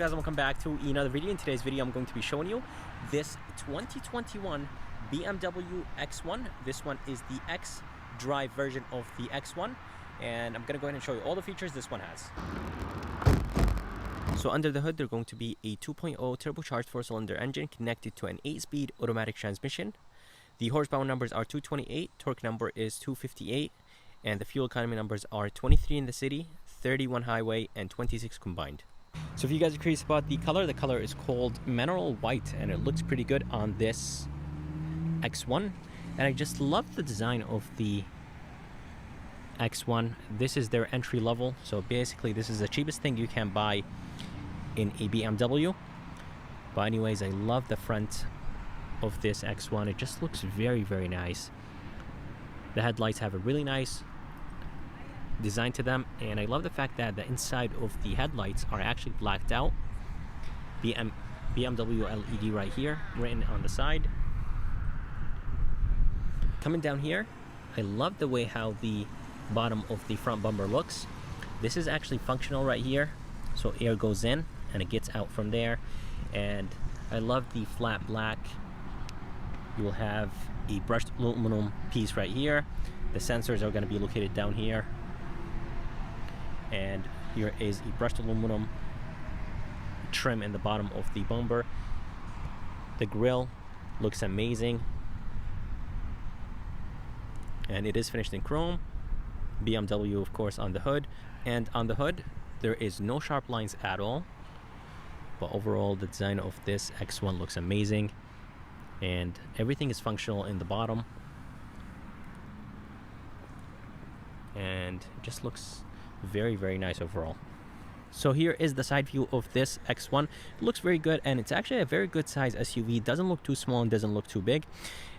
guys, and welcome back to another video. In today's video I'm going to be showing you this 2021 BMW X1. This one is the X drive version of the X1, and I'm going to go ahead and show you all the features this one has. So under the hood there's going to be a 2.0 turbocharged 4-cylinder engine connected to an 8-speed automatic transmission. The horsepower numbers are 228, torque number is 258, and the fuel economy numbers are 23 in the city, 31 highway, and 26 combined. So if you guys are curious about the color is called mineral white, and it looks pretty good on this X1. And I just love the design of the X1. This is their entry level, so basically this is the cheapest thing you can buy in a BMW. But anyways, I love the front of this X1. It just looks very, very nice. The headlights have a really nice design to them, and I love the fact that the inside of the headlights are actually blacked out. BMW LED right here written on the side. Coming down here, I love the way how the bottom of the front bumper looks. This is actually functional right here, so air goes in and it gets out from there. And I love the flat black. You will have a brushed aluminum piece right here. The sensors are going to be located down here, and here is a brushed aluminum trim in the bottom of the bumper. The grille looks amazing, and it is finished in chrome. BMW, of course, on the hood. And on the hood there is no sharp lines at all, but overall the design of this X1 looks amazing, and everything is functional in the bottom, and it just looks very, very nice overall. So here is the side view of this X1. It looks very good, and it's actually a very good size SUV. It doesn't look too small and doesn't look too big.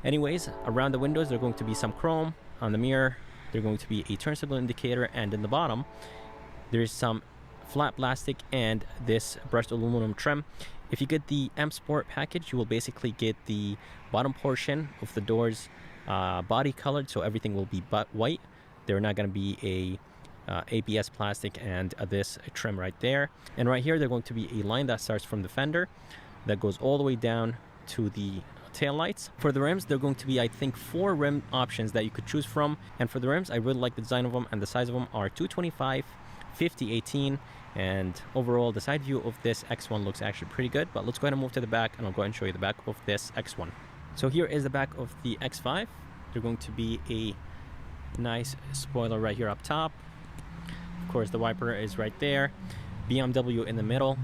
Anyways, around the windows there are going to be some chrome. On the mirror there's going to be a turn signal indicator, and in the bottom there's some flat plastic and this brushed aluminum trim. If you get the M Sport package, you will basically get the bottom portion of the doors body colored, so everything will be white. They're not going to be a ABS plastic and this trim right there. And right here there's going to be a line that starts from the fender that goes all the way down to the tail lights. For the rims, there are going to be, I think, 4 rim options that you could choose from. And for the rims, I really like the design of them, and the size of them are 225, 50, 18. And overall the side view of this X1 looks actually pretty good. But let's go ahead and move to the back, and I'll go ahead and show you the back of this X1. So here is the back of the X5. There's going to be a nice spoiler right here up top. Of course, the wiper is right there, BMW in the middle,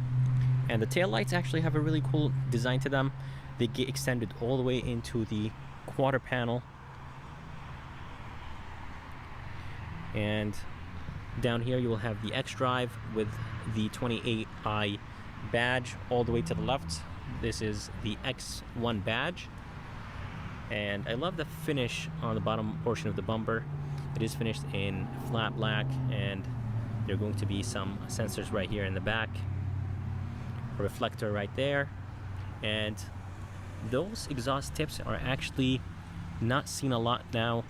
and the tail lights actually have a really cool design to them. They get extended all the way into the quarter panel, and down here you will have the X drive with the 28i badge all the way to the left. This is the X1 badge, and I love the finish on the bottom portion of the bumper. It is finished in flat black, and there are going to be some sensors right here in the back, a reflector right there, and those exhaust tips are actually not seen a lot now.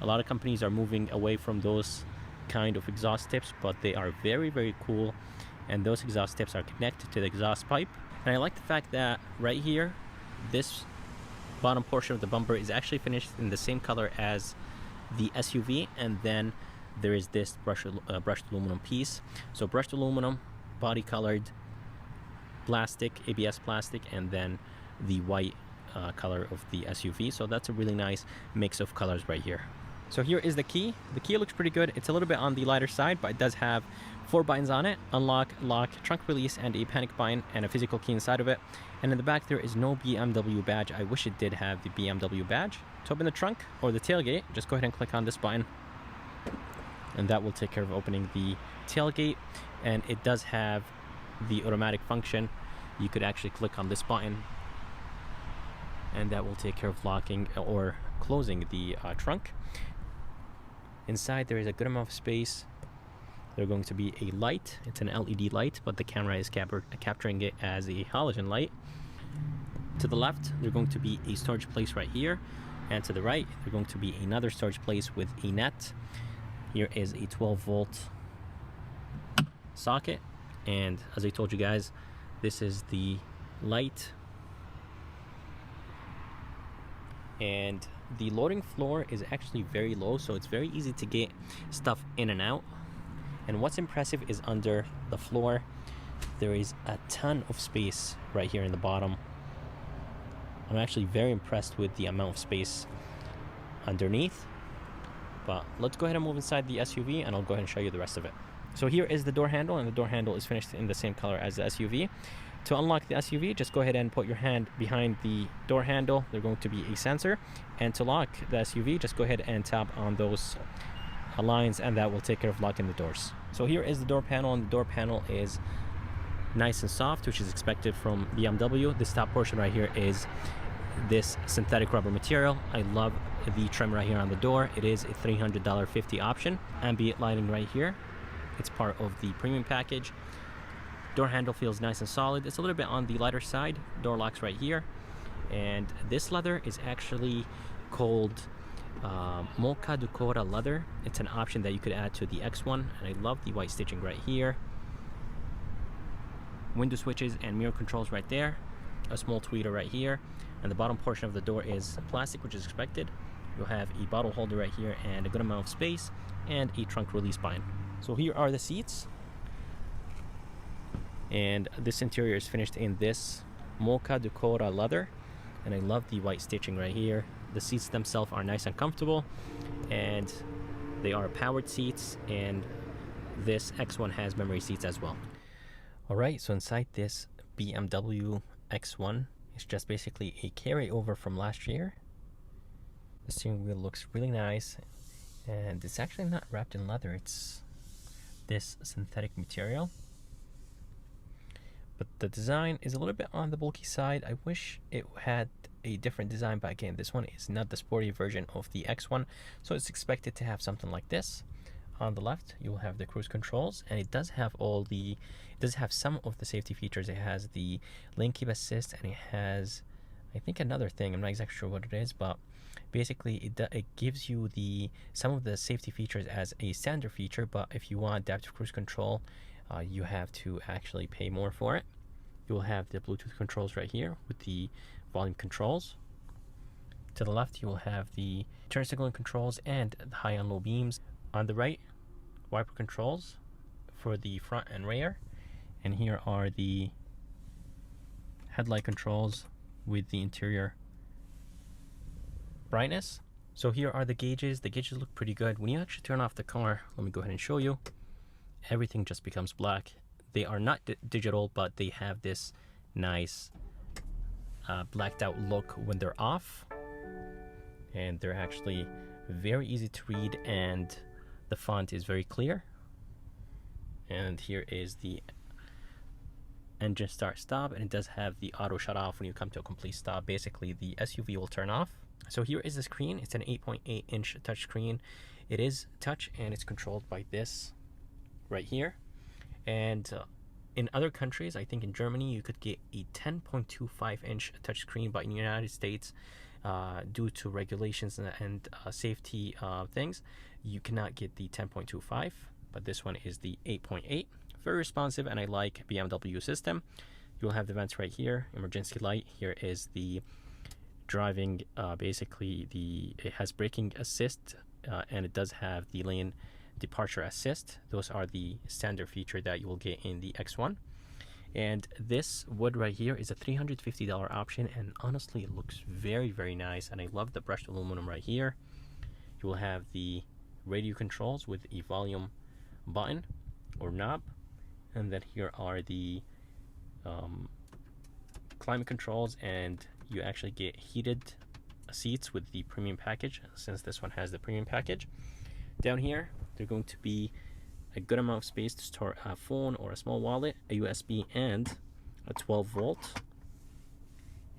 A lot of companies are moving away from those kind of exhaust tips, but they are very, very cool, and those exhaust tips are connected to the exhaust pipe. And I like the fact that right here this bottom portion of the bumper is actually finished in the same color as the SUV, and then there is this brushed aluminum piece. So brushed aluminum, body colored plastic, ABS plastic, and then the white color of the SUV. So that's a really nice mix of colors right here. So here is the key. The key looks pretty good. It's a little bit on the lighter side, but it does have 4 buttons on it: unlock, lock, trunk release, and a panic button, and a physical key inside of it. And in the back there is no BMW badge. I wish it did have the BMW badge. To open the trunk or the tailgate, just go ahead and click on this button, and that will take care of opening the tailgate. And it does have the automatic function. You could actually click on this button, and that will take care of locking or closing the trunk. Inside there is a good amount of space. There's going to be a light. It's an LED light, but the camera is capturing it as a halogen light. To the left there's going to be a storage place right here, and to the right there's going to be another storage place with a net. Here is a 12-volt socket, and as I told you guys, This is the light, and the loading floor is actually very low, so it's very easy to get stuff in and out. And what's impressive is under the floor there is a ton of space right here in the bottom. I'm actually very impressed with the amount of space underneath. But let's go ahead and move inside the SUV, and I'll go ahead and show you the rest of it. So here is the door handle, and the door handle is finished in the same color as the SUV. To unlock the SUV, just go ahead and put your hand behind the door handle. There's going to be a sensor. And to lock the SUV, just go ahead and tap on those lines, and that will take care of locking the doors. So here is the door panel, and the door panel is nice and soft, which is expected from BMW. This top portion right here is this synthetic rubber material. I love the trim right here on the door. It is a $300.50 option. Ambient lighting right here. It's part of the premium package. Door handle feels nice and solid. It's a little bit on the lighter side. Door locks right here. And this leather is actually called Mocha Decora leather. It's an option that you could add to the X1, and I love the white stitching right here. Window switches and mirror controls right there. A small tweeter right here, and the bottom portion of the door is plastic, which is expected. You'll have a bottle holder right here and a good amount of space, and a trunk release bind. So here are the seats, and this interior is finished in this Mocha Decora leather, and I love the white stitching right here. The seats themselves are nice and comfortable, and they are powered seats, and this X1 has memory seats as well. Alright, so inside this BMW X1, it's just basically a carryover from last year. The steering wheel looks really nice, and it's actually not wrapped in leather, it's this synthetic material. But the design is a little bit on the bulky side. I wish it had a different design, but again, this one is not the sporty version of the X1, so it's expected to have something like this. On the left, you will have the cruise controls, and it does have some of the safety features. It has the lane keep assist, and it has, I think, another thing. I'm not exactly sure what it is, but basically it gives you some of the safety features as a standard feature. But if you want adaptive cruise control, you have to actually pay more for it. You will have the Bluetooth controls right here with the volume controls. To the left, you will have the turn signaling controls and the high and low beams. On the right, wiper controls for the front and rear, and here are the headlight controls with the interior brightness. So here are the gauges. The gauges look pretty good. When you actually turn off the car, let me go ahead and show you, everything just becomes black. They are not digital, but they have this nice blacked out look when they're off, and they're actually very easy to read, and the font is very clear. And here is the engine start stop, and it does have the auto shut off when you come to a complete stop. Basically, the SUV will turn off. So here is the screen. It's an 8.8 inch touch screen. It is touch, and it's controlled by this right here. And in other countries, I think in Germany, you could get a 10.25 inch touch screen, but in the United States, due to regulations and safety things, you cannot get the 10.25, but this one is the 8.8. Very responsive, and I like BMW system. You'll have the vents right here, emergency light. Here is the driving, basically it has braking assist, and it does have the lane departure assist. Those are the standard feature that you will get in the X1. And this wood right here is a $350 option, and honestly it looks very, very nice, and I love the brushed aluminum right here. You will have the radio controls with a volume button or knob, and then here are the climate controls, and you actually get heated seats with the premium package, since this one has the premium package. Down here they're going to be a good amount of space to store a phone or a small wallet, a USB, and a 12 volt,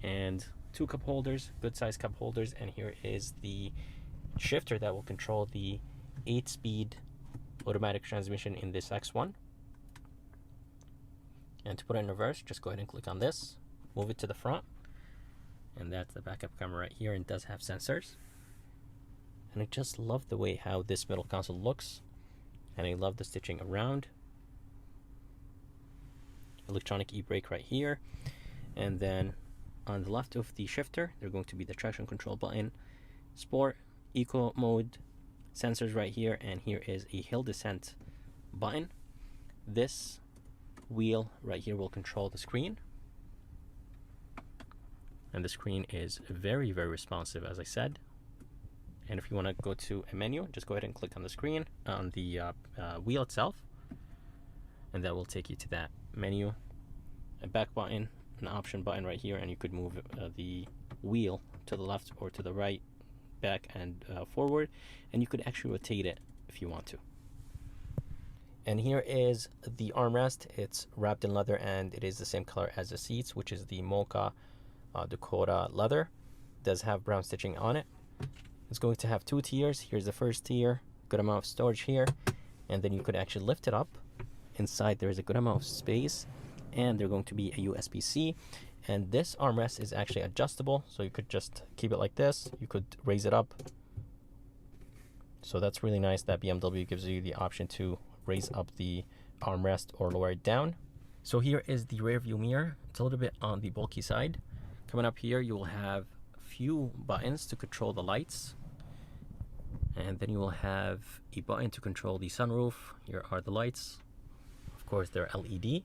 and 2 cup holders, good size cup holders. And here is the shifter that will control the 8-speed automatic transmission in this X1. And to put it in reverse, just go ahead and click on this, move it to the front, and that's the backup camera right here, and it does have sensors. And I just love the way how this middle console looks, and I love the stitching around. electronic e-brake right here, and then on the left of the shifter they're going to be the traction control button, sport, eco mode, sensors right here, and here is a hill descent button. This wheel right here will control the screen, and the screen is very, very responsive, as I said. And if you want to go to a menu, just go ahead and click on the screen, on the wheel itself, and that will take you to that menu. A back button, an option button right here, and you could move the wheel to the left or to the right, back and forward, and you could actually rotate it if you want to. And here is the armrest. It's wrapped in leather, and it is the same color as the seats, which is the Mocha Dakota leather. It does have brown stitching on it. It's going to have 2 tiers. Here's the first tier, good amount of storage here, and then you could actually lift it up. Inside there is a good amount of space, and there's going to be a USB-C, and this armrest is actually adjustable, so you could just keep it like this. You could raise it up, so that's really nice that BMW gives you the option to raise up the armrest or lower it down. So here is the rear view mirror. It's a little bit on the bulky side. Coming up here, you will have a few buttons to control the lights, and then you will have a button to control the sunroof. Here are the lights. Of course, they're LED.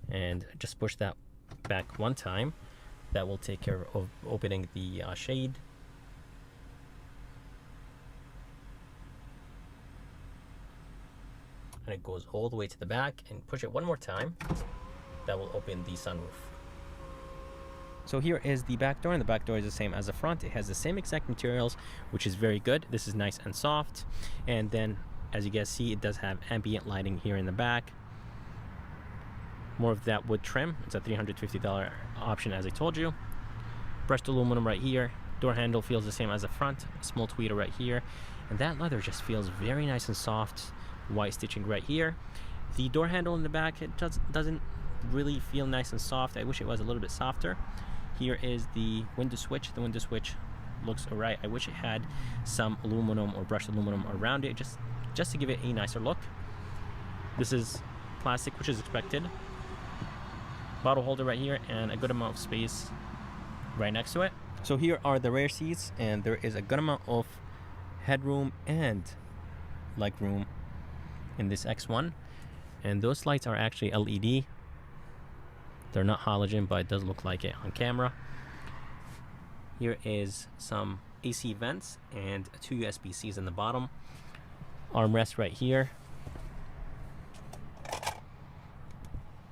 And just push that back one time. That will take care of opening the shade. And it goes all the way to the back, and push it one more time. That will open the sunroof. So here is the back door, and the back door is the same as the front. It has the same exact materials, which is very good. This is nice and soft. And then, as you guys see, it does have ambient lighting here in the back. More of that wood trim. It's a $350 option, as I told you. Brushed aluminum right here. Door handle feels the same as the front. Small tweeter right here. And that leather just feels very nice and soft. White stitching right here. The door handle in the back, it doesn't really feel nice and soft. I wish it was a little bit softer. Here is the window switch. The window switch looks alright. I wish it had some aluminum or brushed aluminum around it, just to give it a nicer look. This is plastic, which is expected. Bottle holder right here, and a good amount of space right next to it. So here are the rear seats, and there is a good amount of headroom and legroom in this X1. And those lights are actually LED. They're not halogen, but it does look like it on camera. Here is some AC vents and 2 USB-Cs in the bottom. Armrest right here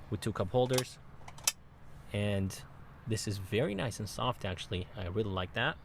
with 2 cup holders. And this is very nice and soft, actually. I really like that.